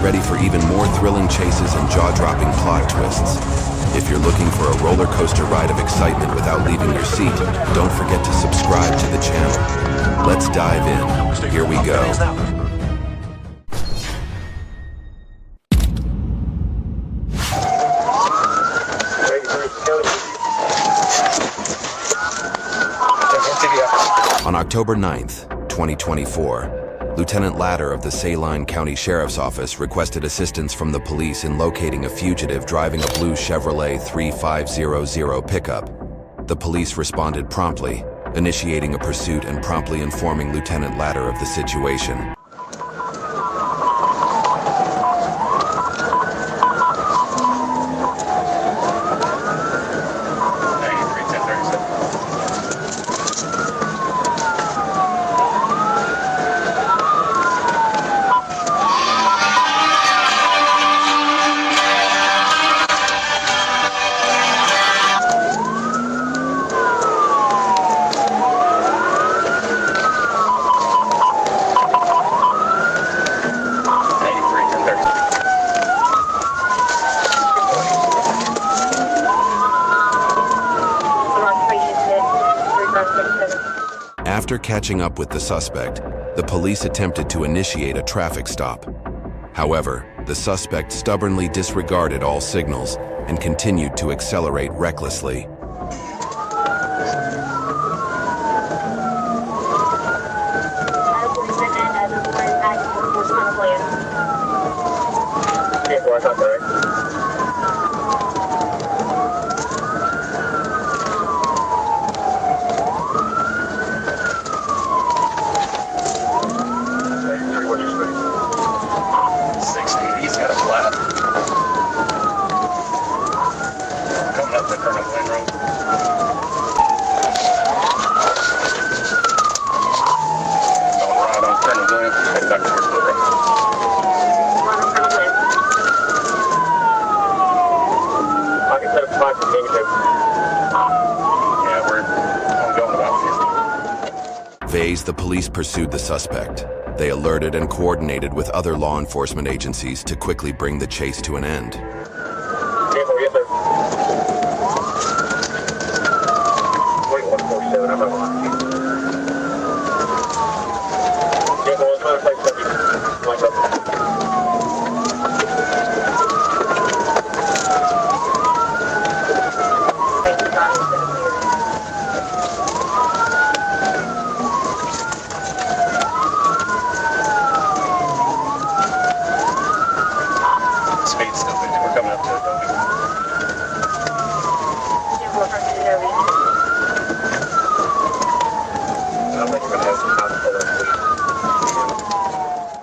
ready for even more thrilling chases and jaw-dropping plot twists. If you're looking for a roller coaster ride of excitement without leaving your seat, don't forget to subscribe to the channel. Let's dive in. Here we go. On October 9th, 2024, Lieutenant Latter of the Saline County Sheriff's Office requested assistance from the police in locating a fugitive driving a blue Chevrolet 3500 pickup. The police responded promptly, initiating a pursuit and promptly informing Lieutenant Latter of the situation. After catching up with the suspect, the police attempted to initiate a traffic stop. However, the suspect stubbornly disregarded all signals and continued to accelerate recklessly. The police pursued the suspect. They alerted and coordinated with other law enforcement agencies to quickly bring the chase to an end.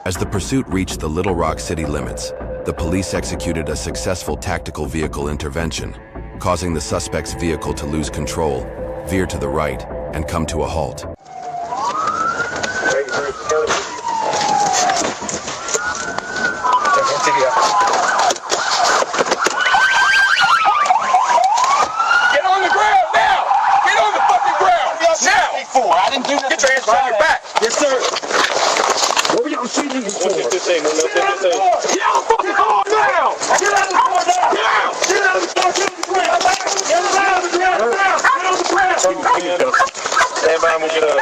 As the pursuit reached the Little Rock city limits, the police executed a successful tactical vehicle intervention, causing the suspect's vehicle to lose control, veer to the right, and come to a halt. Get on the ground now! Get on the fucking ground! Now! I didn't do nothing. Get your hands on your back! Yes, sir! What were y'all shooting for? 153, 153. Get out of the fucking car now! Get out of the car now! Get out! Get out of the car! Get on the ground! Get on the ground! Get on the ground! Stand by when you get up.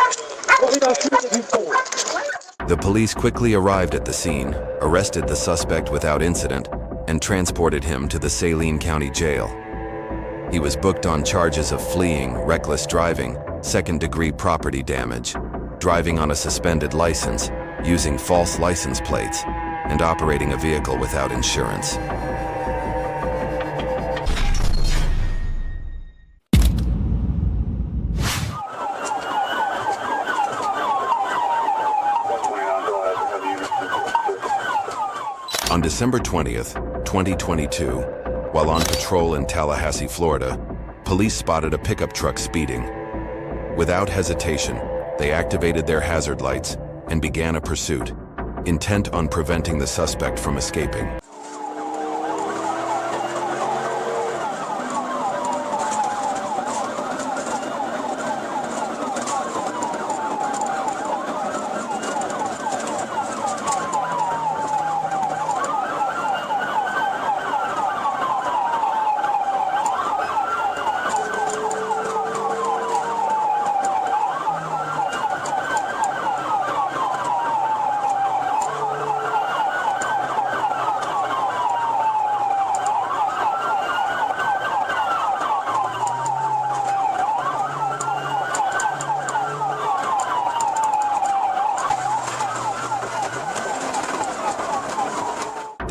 What were y'all shooting for? The police quickly arrived at the scene, arrested the suspect without incident, and transported him to the Saline County Jail. He was booked on charges of fleeing, reckless driving, second-degree property damage, driving on a suspended license, using false license plates, and operating a vehicle without insurance. On December 20th, 2022, while on patrol in Tallahassee, Florida, police spotted a pickup truck speeding. Without hesitation, they activated their hazard lights and began a pursuit, intent on preventing the suspect from escaping.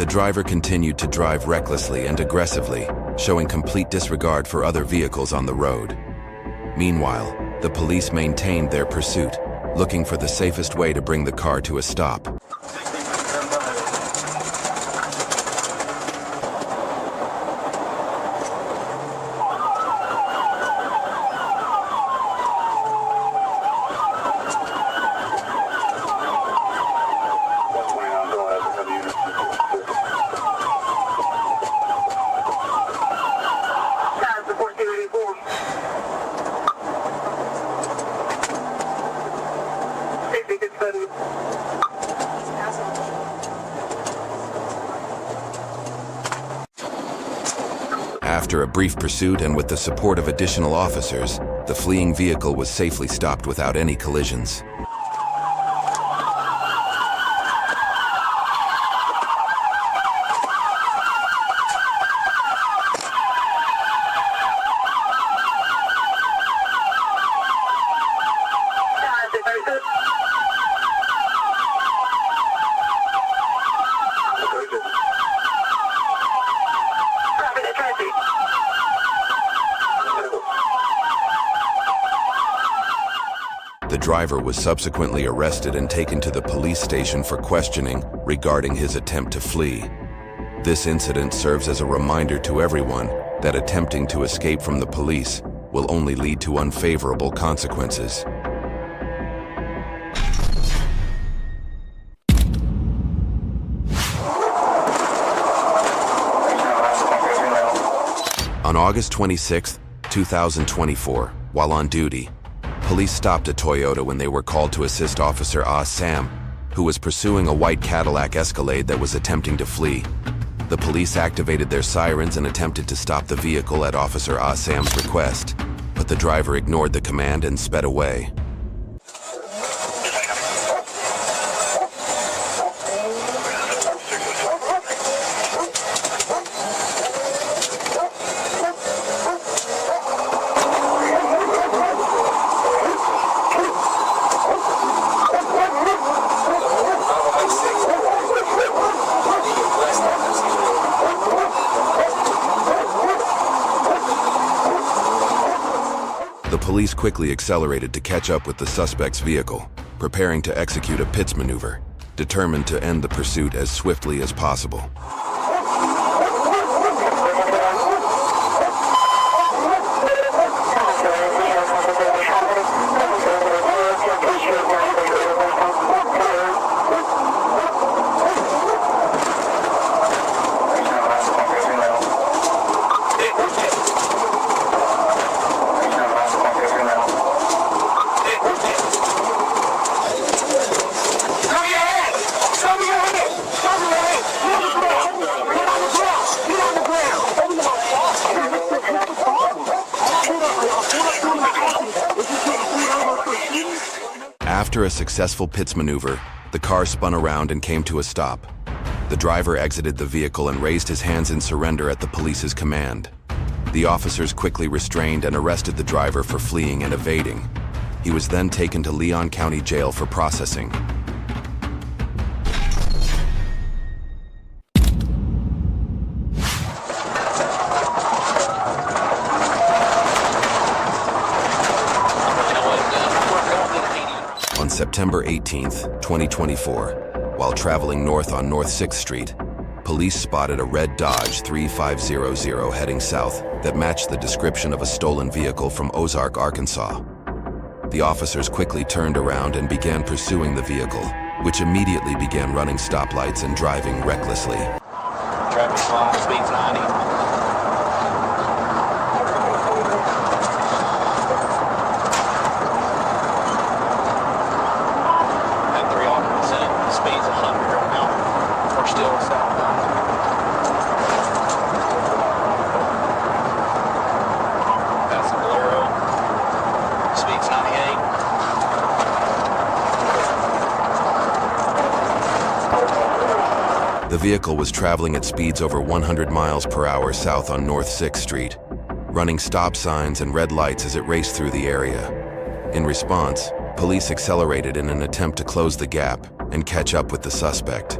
driver continued to drive recklessly and aggressively, showing complete disregard for other vehicles on the road. Meanwhile, the police maintained their pursuit, looking for the safest way to bring the car to a stop. After a brief pursuit and with the support of additional officers, the fleeing vehicle was safely stopped without any collisions. The driver was subsequently arrested and taken to the police station for questioning regarding his attempt to flee. This incident serves as a reminder to everyone that attempting to escape from the police will only lead to unfavorable consequences. On August 26, 2024, while on duty, police stopped a Toyota when they were called to assist Officer Sam, who was pursuing a white Cadillac Escalade that was attempting to flee. The police activated their sirens and attempted to stop the vehicle at Officer Sam's request, but the driver ignored the command and sped away. The police quickly accelerated to catch up with the suspect's vehicle, preparing to execute a pits maneuver, determined to end the pursuit as swiftly as possible. After a successful pits maneuver, the car spun around and came to a stop. The driver exited the vehicle and raised his hands in surrender at the police's command. The officers quickly restrained and arrested the driver for fleeing and evading. He was then taken to Leon County Jail for processing. On September 18, 2024, while traveling north on North 6th Street, police spotted a red Dodge 3500 heading south that matched the description of a stolen vehicle from Ozark, Arkansas. The officers quickly turned around and began pursuing the vehicle, which immediately began running stoplights and driving recklessly. Traffic light, speed's 90. The vehicle was traveling at speeds over 100 miles per hour south on North 6th Street, running stop signs and red lights as it raced through the area. In response, police accelerated in an attempt to close the gap and catch up with the suspect.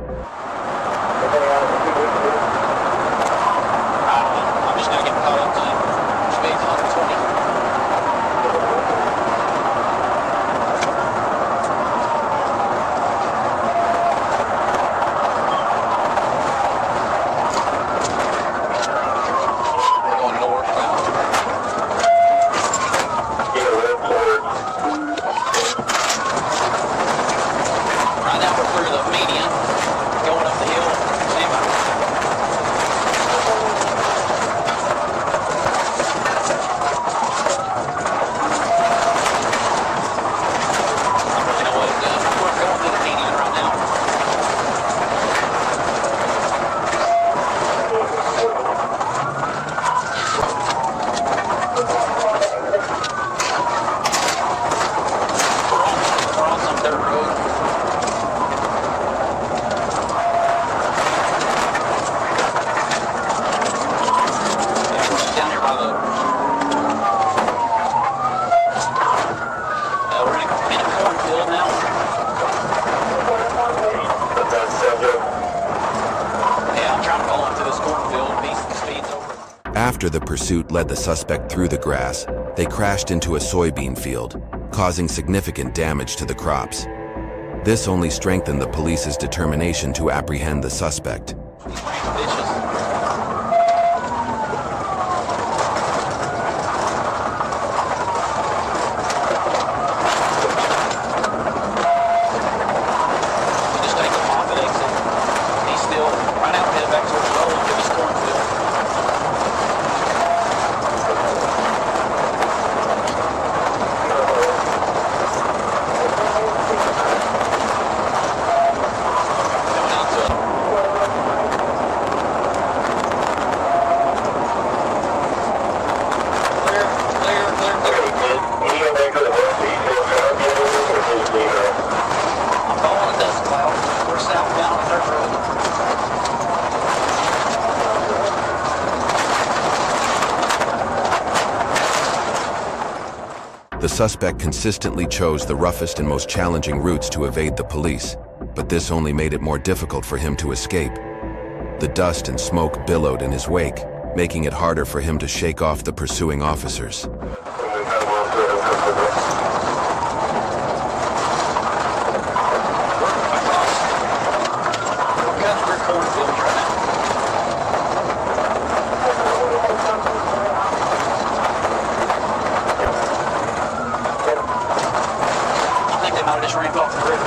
After the pursuit led the suspect through the grass, they crashed into a soybean field, causing significant damage to the crops. This only strengthened the police's determination to apprehend the suspect. The suspect consistently chose the roughest and most challenging routes to evade the police, but this only made it more difficult for him to escape. The dust and smoke billowed in his wake, making it harder for him to shake off the pursuing officers. Just ramp off the river.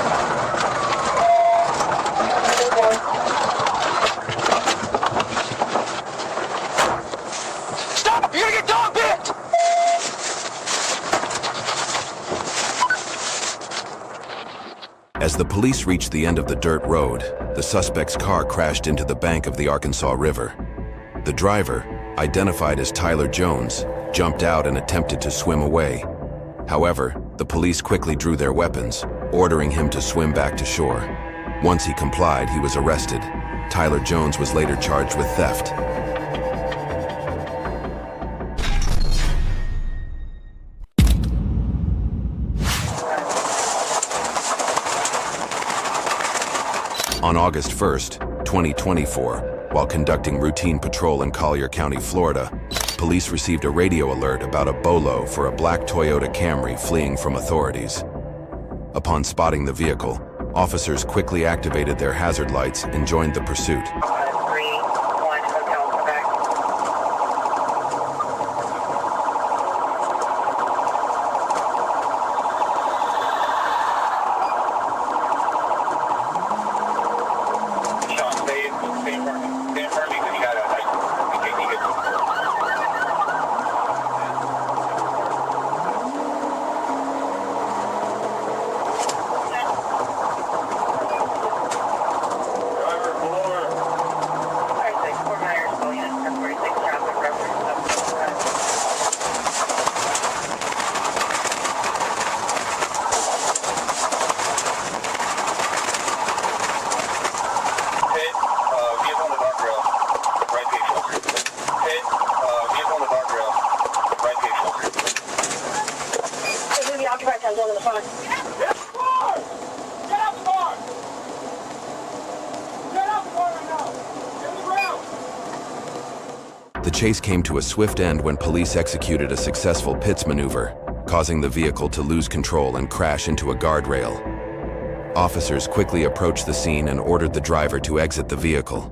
Stop! You're gonna get dog bit! As the police reached the end of the dirt road, the suspect's car crashed into the bank of the Arkansas River. The driver, identified as Tyler Jones, jumped out and attempted to swim away. However, the police quickly drew their weapons, ordering him to swim back to shore. Once he complied, he was arrested. Tyler Jones was later charged with theft. On August 1st, 2024, while conducting routine patrol in Collier County, Florida, police received a radio alert about a bolo for a black Toyota Camry fleeing from authorities. Upon spotting the vehicle, officers quickly activated their hazard lights and joined the pursuit. The chase came to a swift end when police executed a successful pits maneuver, causing the vehicle to lose control and crash into a guardrail. Officers quickly approached the scene and ordered the driver to exit the vehicle.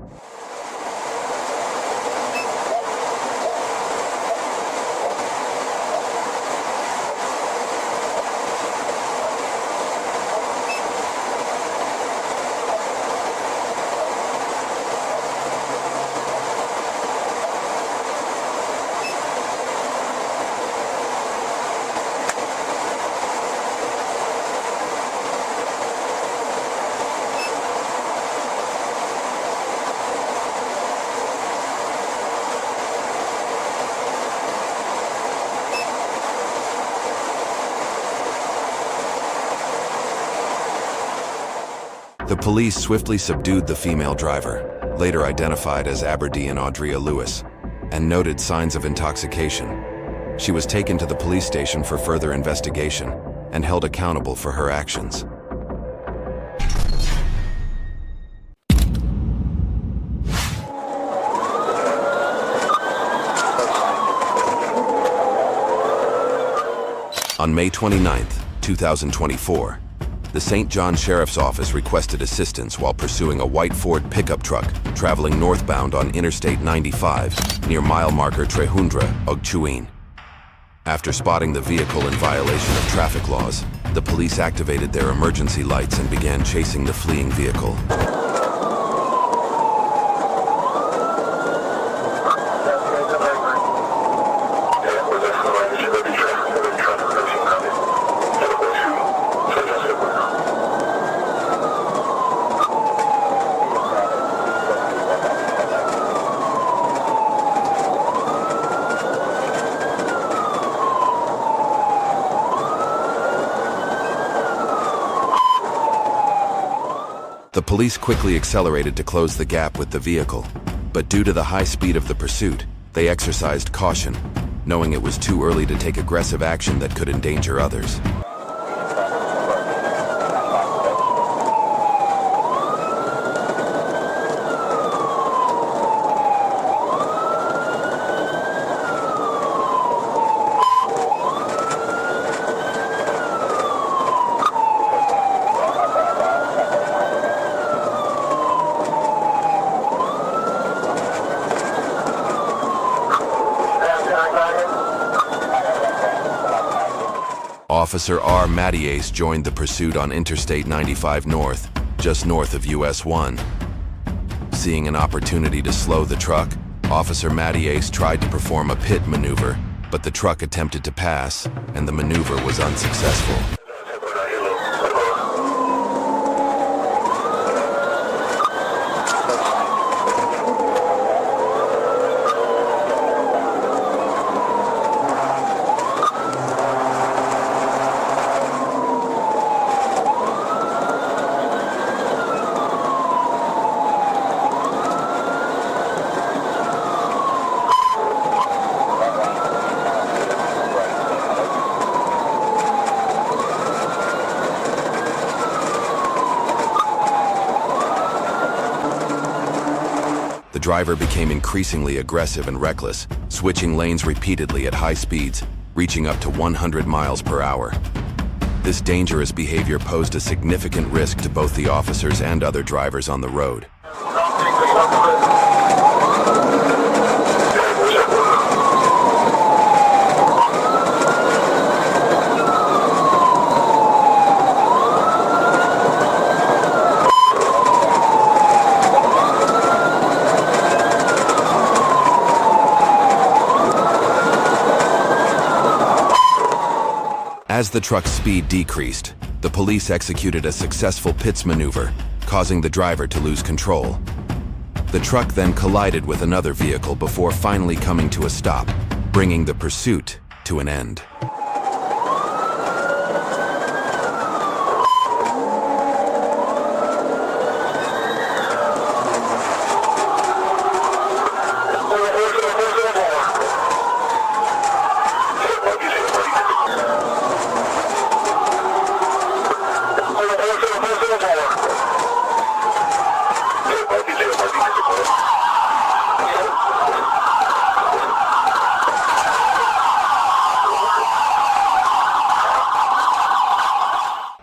The police swiftly subdued the female driver, later identified as Aberdeen Audrea Lewis, and noted signs of intoxication. She was taken to the police station for further investigation and held accountable for her actions. On May 29, 2024, the St. John Sheriff's Office requested assistance while pursuing a white Ford pickup truck traveling northbound on Interstate 95 near mile marker 300 Ogchuin. After spotting the vehicle in violation of traffic laws, the police activated their emergency lights and began chasing the fleeing vehicle. The police quickly accelerated to close the gap with the vehicle, but due to the high speed of the pursuit, they exercised caution, knowing it was too early to take aggressive action that could endanger others. Officer R. Mattiace joined the pursuit on Interstate 95 North, just north of US 1. Seeing an opportunity to slow the truck, Officer Mattiace tried to perform a pit maneuver, but the truck attempted to pass, and the maneuver was unsuccessful. The driver became increasingly aggressive and reckless, switching lanes repeatedly at high speeds, reaching up to 100 miles per hour. This dangerous behavior posed a significant risk to both the officers and other drivers on the road. As the truck's speed decreased, the police executed a successful pits maneuver, causing the driver to lose control. The truck then collided with another vehicle before finally coming to a stop, bringing the pursuit to an end.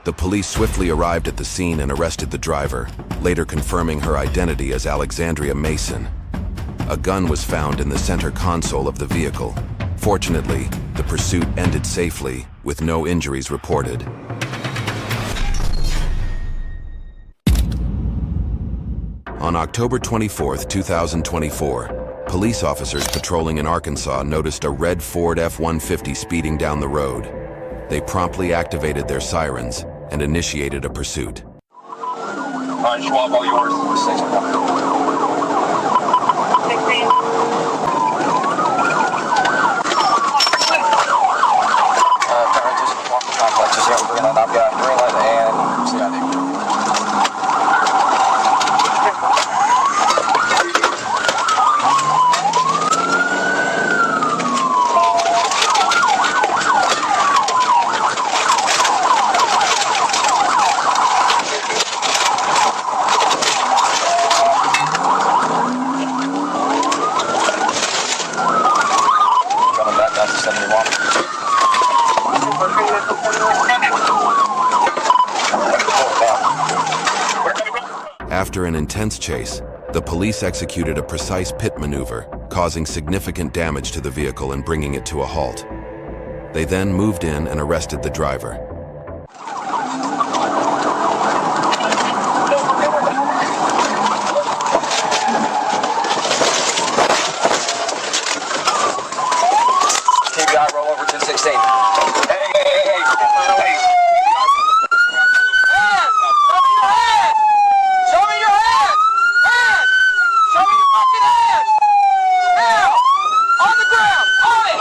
The police swiftly arrived at the scene and arrested the driver, later confirming her identity as Alexandria Mason. A gun was found in the center console of the vehicle. Fortunately, the pursuit ended safely, with no injuries reported. On October 24, 2024, police officers patrolling in Arkansas noticed a red Ford F-150 speeding down the road. They promptly activated their sirens and initiated a pursuit. All right, Schwab, all yours. 16. Just walk the complex. Just here, we're gonna. I've got green light and CID. That's the 71. After an intense chase, the police executed a precise pit maneuver, causing significant damage to the vehicle and bringing it to a halt. They then moved in and arrested the driver. TBI, roll over 1016. Hey. Show me your hands! Hands! Show me your fucking hands! Now! On the ground! On it!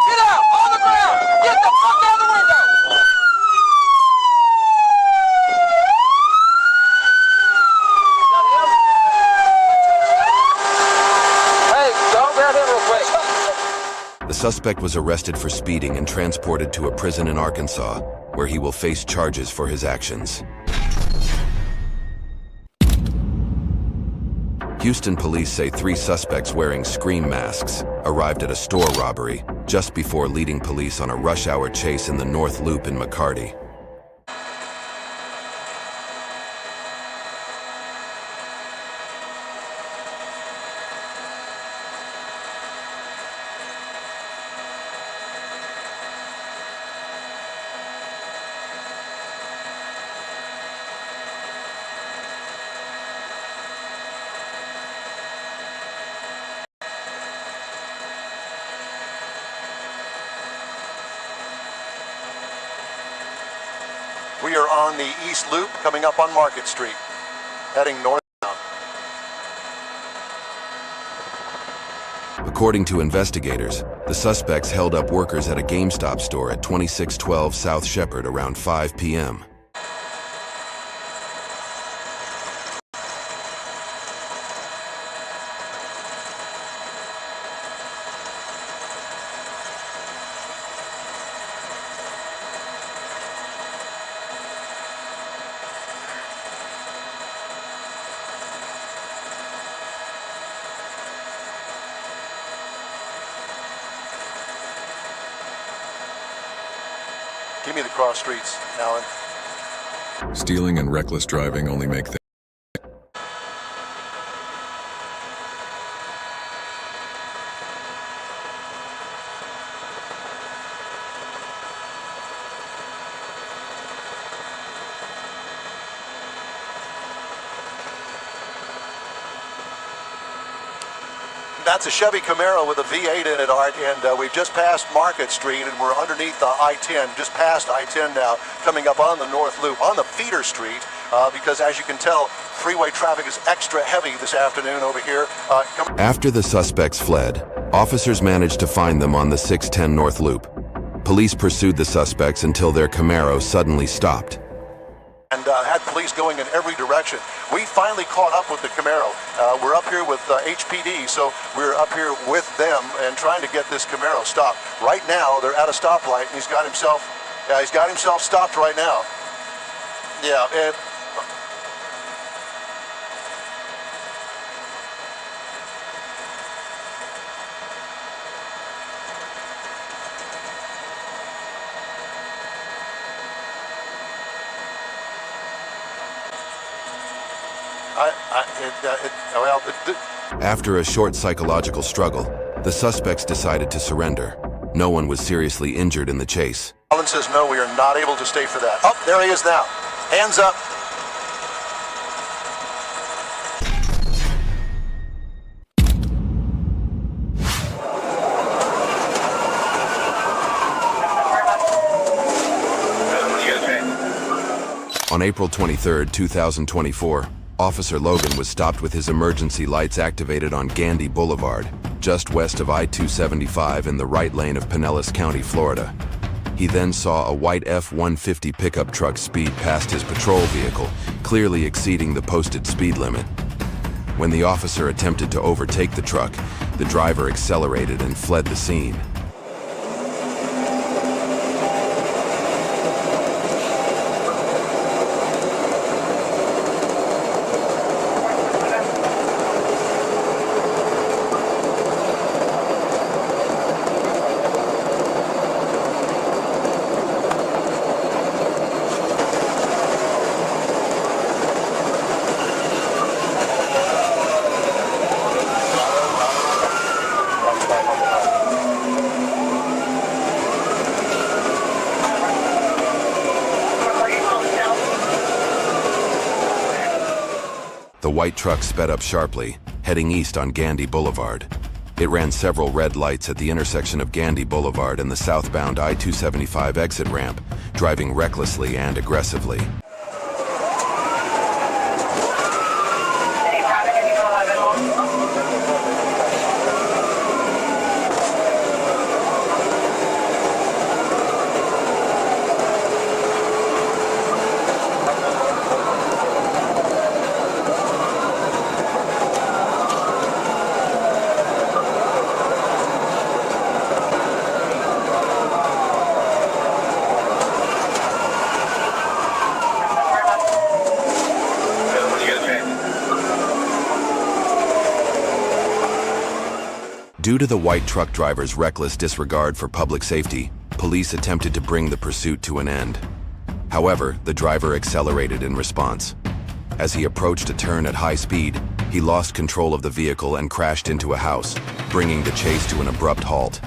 Get out! On the ground! Get the fuck out of the window! Hey, don't grab him real quick. The suspect was arrested for speeding and transported to a prison in Arkansas, where he will face charges for his actions. Houston police say 3 suspects wearing scream masks arrived at a store robbery just before leading police on a rush-hour chase in the North Loop in McCarty. We are on the East Loop coming up on Market Street, heading northbound. According to investigators, the suspects held up workers at a GameStop store at 2612 South Shepherd around 5 p.m. Give me the cross streets, Alan. Stealing and reckless driving only make things. That's a Chevy Camaro with a V8 in it, Art, and we've just passed Market Street, and we're underneath the I-10, just past I-10 now, coming up on the North Loop, on the feeder street, because as you can tell, freeway traffic is extra heavy this afternoon over here. After the suspects fled, officers managed to find them on the 610 North Loop. Police pursued the suspects until their Camaro suddenly stopped. And had police going in every direction. We finally caught up with the Camaro. We're up here with HPD, so we're up here with them and trying to get this Camaro stopped. Right now, they're at a stoplight, and he's got himself stopped right now. Yeah, and After a short psychological struggle, the suspects decided to surrender. No one was seriously injured in the chase. Alan says, no, we are not able to stay for that. Oh, there he is now. Hands up. On April 23, 2024, Officer Logan was stopped with his emergency lights activated on Gandy Boulevard, just west of I-275 in the right lane of Pinellas County, Florida. He then saw a white F-150 pickup truck speed past his patrol vehicle, clearly exceeding the posted speed limit. When the officer attempted to overtake the truck, the driver accelerated and fled the scene. The white truck sped up sharply, heading east on Gandy Boulevard. It ran several red lights at the intersection of Gandy Boulevard and the southbound I-275 exit ramp, driving recklessly and aggressively. Due to the white truck driver's reckless disregard for public safety, police attempted to bring the pursuit to an end. However, the driver accelerated in response. As he approached a turn at high speed, he lost control of the vehicle and crashed into a house, bringing the chase to an abrupt halt.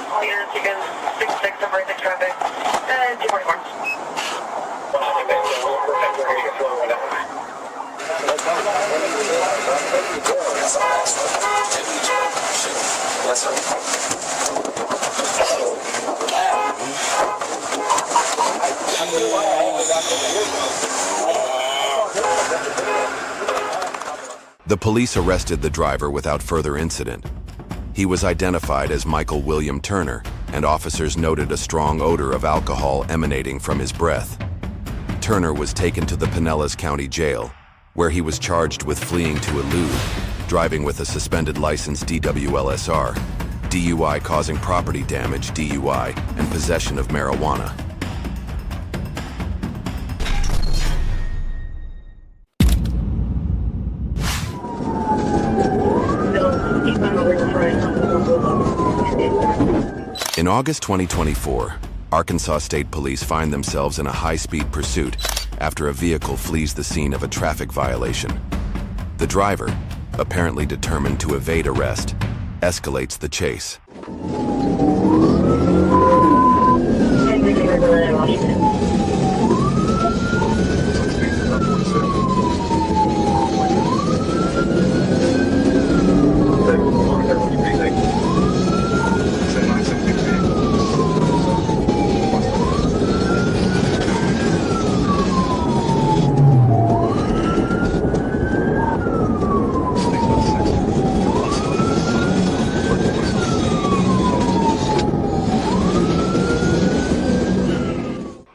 All units, you can 66 and break the traffic. 244. Yes, sir. The police arrested the driver without further incident. He was identified as Michael William Turner, and officers noted a strong odor of alcohol emanating from his breath. Turner was taken to the Pinellas County Jail, where he was charged with fleeing to elude, driving with a suspended license DWLSR, DUI causing property damage DUI, and possession of marijuana. In August 2024, Arkansas State Police find themselves in a high-speed pursuit after a vehicle flees the scene of a traffic violation. The driver, apparently determined to evade arrest, escalates the chase.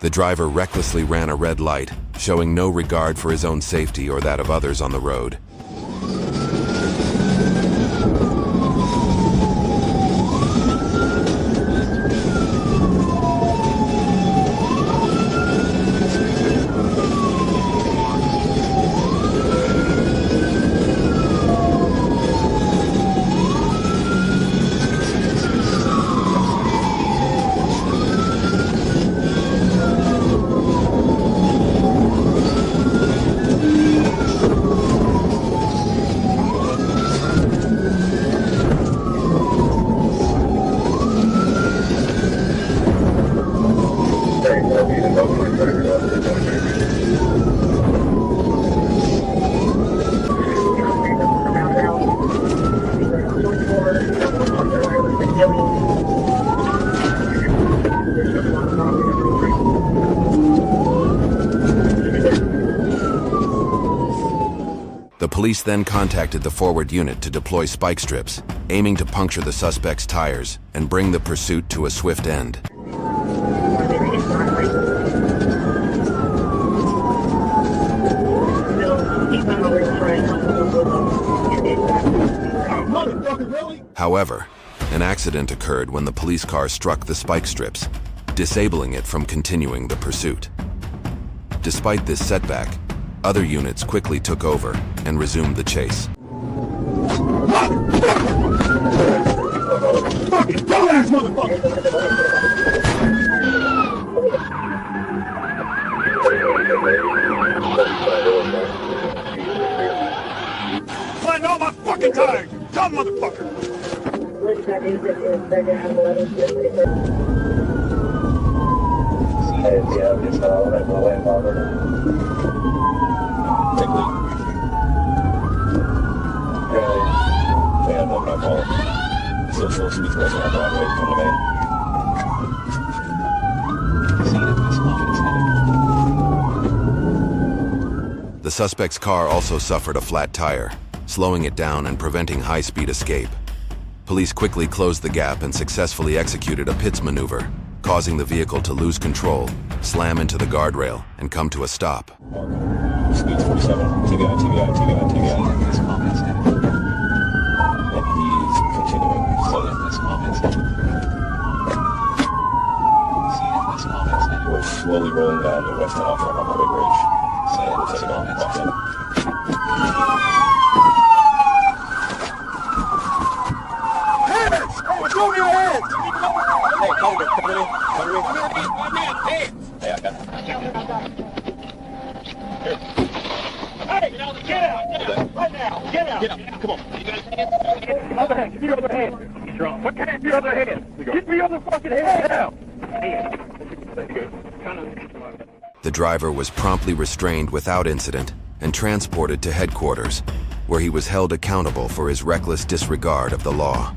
The driver recklessly ran a red light, showing no regard for his own safety or that of others on the road. The police then contacted the forward unit to deploy spike strips, aiming to puncture the suspect's tires and bring the pursuit to a swift end. Motherfucker, really? However, an accident occurred when the police car struck the spike strips, disabling it from continuing the pursuit. Despite this setback, other units quickly took over and resumed the chase. Dumbass motherfucker! Find all my fucking tires, you dumb motherfucker! The suspect's car also suffered a flat tire, slowing it down and preventing high-speed escape. Police quickly closed the gap and successfully executed a pits maneuver, causing the vehicle to lose control, slam into the guardrail, and come to a stop. Speed 47, TBI. And he's continuing slowly. We're slowly rolling down the west end off our big ridge. So we'll take it on and walk in. Hands! Oh, it's over your head! Hey, come with me. Hey, I got it. Hey, get out! Right now! Get out! Come on. Other hand, give me your other hand. What kind of your other hand? Get me your other fucking hand now! The driver was promptly restrained without incident and transported to headquarters, where he was held accountable for his reckless disregard of the law.